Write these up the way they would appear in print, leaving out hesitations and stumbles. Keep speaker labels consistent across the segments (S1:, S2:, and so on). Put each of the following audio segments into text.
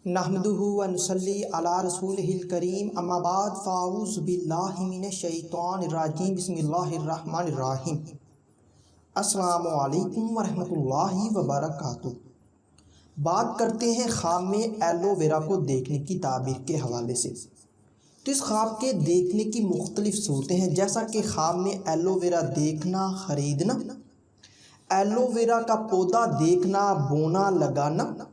S1: नहमदुहु व नुसल्ली अला रसूलिहिल करीम अम्मा बाद फ़ाऊज़ु बिल्लाहि मिनश शैतानिर रजीम बिस्मिल्लाहिर रहमानिर रहीम। अस्सलामु अलैकुम व रहमतुल्लाहि व बरकातुहू। बात करते हैं ख्वाब में एलोवेरा को देखने की ताबीर के हवाले से। तो इस ख्वाब के देखने की मुख्तलिफ सूरतें हैं, जैसा कि ख्वाब में एलोवेरा देखना, ख़रीदना, एलोवेरा का पौधा देखना, बोना, लगाना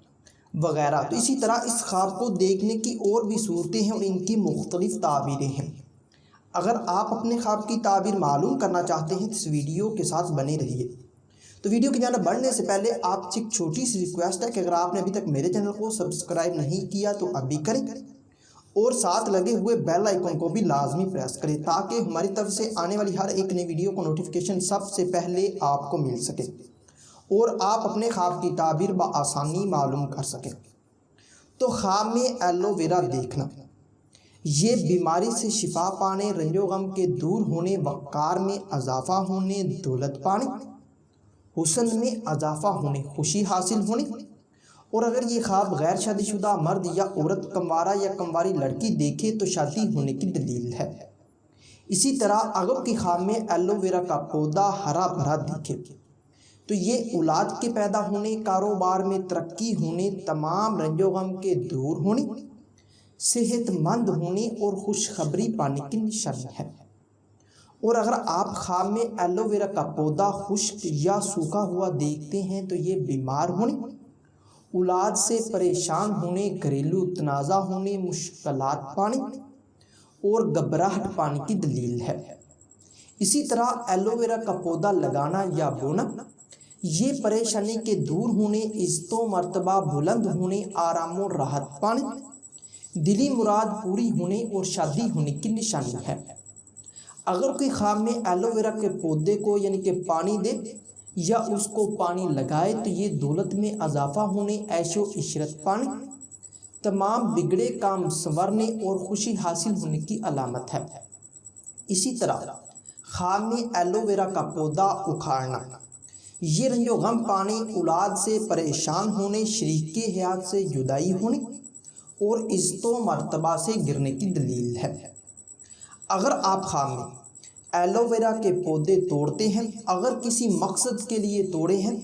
S1: वगैरह। तो इसी तरह इस ख्वाब को देखने की और भी सूरतें हैं और इनकी मुख्तलिफ ताबीरें हैं। अगर आप अपने ख्वाब की ताबीर मालूम करना चाहते हैं तो इस वीडियो के साथ बने रहिए। तो वीडियो की जानिब बढ़ने से पहले आपसे एक छोटी सी रिक्वेस्ट है कि अगर आपने अभी तक मेरे चैनल को सब्सक्राइब नहीं किया तो अभी करें और साथ लगे हुए बेल आइकन को भी लाजमी प्रेस करें, ताकि हमारी तरफ से आने वाली हर एक नई वीडियो को नोटिफिकेशन सबसे पहले आपको मिल सके और आप अपने ख्वाब की ताबीर बआसानी मालूम कर सकें। तो ख्वाब में एलोवेरा देखना, ये बीमारी से शिफा पाने, रंजो गम के दूर होने, वक़ार में इजाफ़ा होने, दौलत पाने, हुस्न में इजाफ़ा होने, खुशी हासिल होने। और अगर ये ख्वाब गैर शादीशुदा मर्द या औरत, कमवारा या कमवारी लड़की देखे तो शादी होने की दलील है। इसी तरह अगर की ख्वाब में एलोवेरा का पौधा हरा भरा दिखे तो ये औलाद के पैदा होने, कारोबार में तरक्की होने, तमाम रंजो गम के दूर होने, सेहतमंद होने और खुशखबरी पाने की निशानी है। और अगर आप ख्वाब में एलोवेरा का पौधा खुश्क या सूखा हुआ देखते हैं तो ये बीमार होने, औलाद से परेशान होने, घरेलू तनाज़ा होने, मुश्किलात पाने और घबराहट पाने की दलील है। इसी तरह एलोवेरा का पौधा लगाना या बोना, ये परेशानी के दूर होने, इज़्ज़तो मर्तबा बुलंद होने, आराम और राहत पाने, दिली मुराद पूरी होने और शादी होने की निशानी है। अगर कोई ख्वाब में एलोवेरा के पौधे को यानी कि पानी दे या उसको पानी लगाए तो ये दौलत में इजाफ़ा होने, ऐशो इशरत पाने, तमाम बिगड़े काम संवरने और खुशी हासिल होने की अलामत है। इसी तरह ख्वाब में एलोवेरा का पौधा उखाड़ना, ये रंजो गम पाने, औलाद से परेशान होने, शरीके हयात से जुदाई होने और इज़्ज़तो मर्तबा से गिरने की दलील है। अगर आप ख्वाब में एलोवेरा के पौधे तोड़ते हैं, अगर किसी मकसद के लिए तोड़े हैं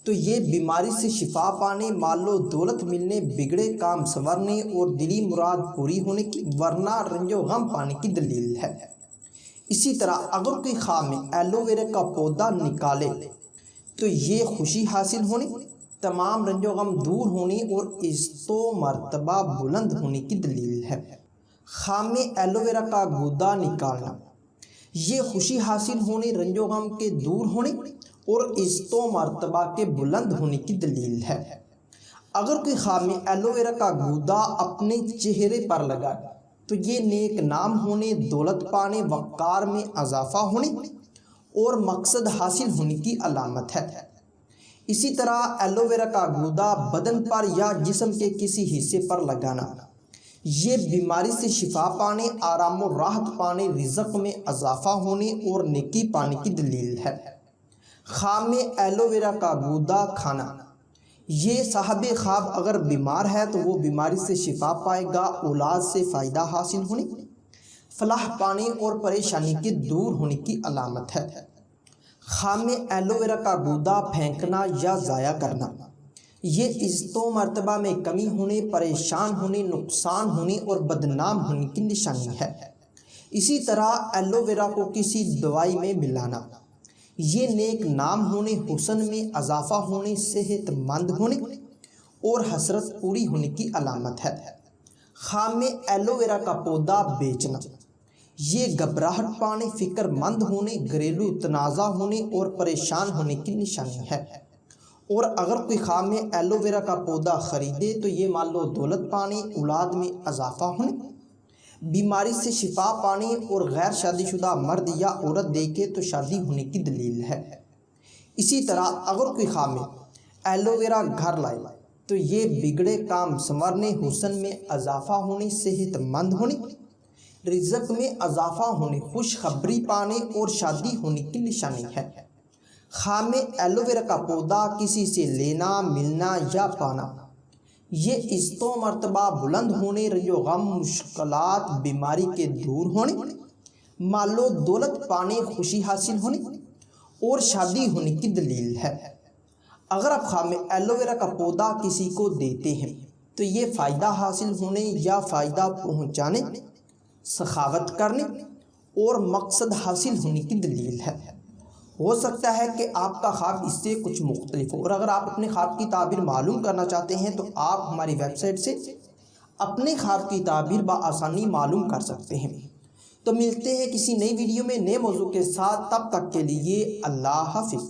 S1: तो ये बीमारी से शिफा पाने, मालो दौलत मिलने, बिगड़े काम संवरने और दिली मुराद पूरी होने की, वरना रंजो गम पाने की दलील है। इसी तरह अगर कोई ख्वाब में एलोवेरा का पौधा निकाले तो ये खुशी हासिल होने, तमाम रंजो गम दूर होने और इज़्ज़तो मर्तबा बुलंद होने की दलील है। ख्वाब में एलोवेरा का गूदा निकालना, ये खुशी हासिल होने, रंजो गम के दूर होने और इज़्ज़तो मर्तबा के बुलंद होने की दलील है। अगर कोई ख्वाब में एलोवेरा का गूदा अपने चेहरे पर लगाए तो ये नेक नाम होने, दौलत पाने, वक़ार में इजाफ़ा होने और मकसद हासिल होने की अलामत है। इसी तरह एलोवेरा का गूदा बदन पर या जिस्म के किसी हिस्से पर लगाना, ये बीमारी से शिफा पाने, आराम और राहत पाने, रिज़्क़ में इजाफ़ा होने और नेकी पाने की दलील है। ख्वाब में एलोवेरा का गूदा खाना, ये साहबे ख्वाब अगर बीमार है तो वो बीमारी से शिफा पाएगा, औलाद से फ़ायदा हासिल होने, फलाह पाने और परेशानी के दूर होने की अलामत है। ख्वाब में एलोवेरा का गूदा फेंकना या ज़ाया करना, ये इज़्ज़तो मर्तबा में कमी होने, परेशान होने, नुकसान होने और बदनाम होने की निशानी है। इसी तरह एलोवेरा को किसी दवाई में मिलाना, ये नेक नाम होने, हुस्न में इजाफ़ा होने, सेहतमंद होने और हसरत पूरी होने की अलामत है। ख्वाब में एलोवेरा का पौधा बेचना, ये घबराहट पाने, फ़िक्रमंद होने, घरेलू तनाज़ा होने और परेशान होने की निशानी है। और अगर कोई ख्वाब में एलोवेरा का पौधा ख़रीदे तो ये मालो दौलत पाने, औलाद में इजाफ़ा होने, बीमारी से शिफा पाने और गैर शादीशुदा मर्द या औरत देखे तो शादी होने की दलील है। इसी तरह अगर कोई ख्वाब में एलोवेरा घर लाए तो ये बिगड़े काम संवरने, हुस्न में इजाफ़ा होने, सेहतमंद होने, रिज़्क़ में इजाफ़ा होने, खुशखबरी पाने और शादी होने की निशानी है। ख्वाब में एलोवेरा का पौधा किसी से लेना, मिलना या पाना, یہ عزتوں مرتبہ بلند ہونے، رنج و غم، مشکلات، بیماری کے دور ہونے، مال و دولت پانے، خوشی حاصل ہونے اور شادی ہونے کی دلیل ہے۔ اگر آپ خام ایلوویرا کا پودا کسی کو دیتے ہیں تو یہ فائدہ حاصل ہونے یا فائدہ پہنچانے، سخاوت کرنے اور مقصد حاصل ہونے کی دلیل ہے۔ ہو سکتا ہے کہ آپ کا خواب اس سے کچھ مختلف ہو، اور اگر آپ اپنے خواب کی تعبیر معلوم کرنا چاہتے ہیں تو آپ ہماری ویب سائٹ سے اپنے خواب کی تعبیر بآسانی معلوم کر سکتے ہیں۔ تو ملتے ہیں کسی نئی ویڈیو میں نئے موضوع کے ساتھ، تب تک کے لیے اللہ حافظ۔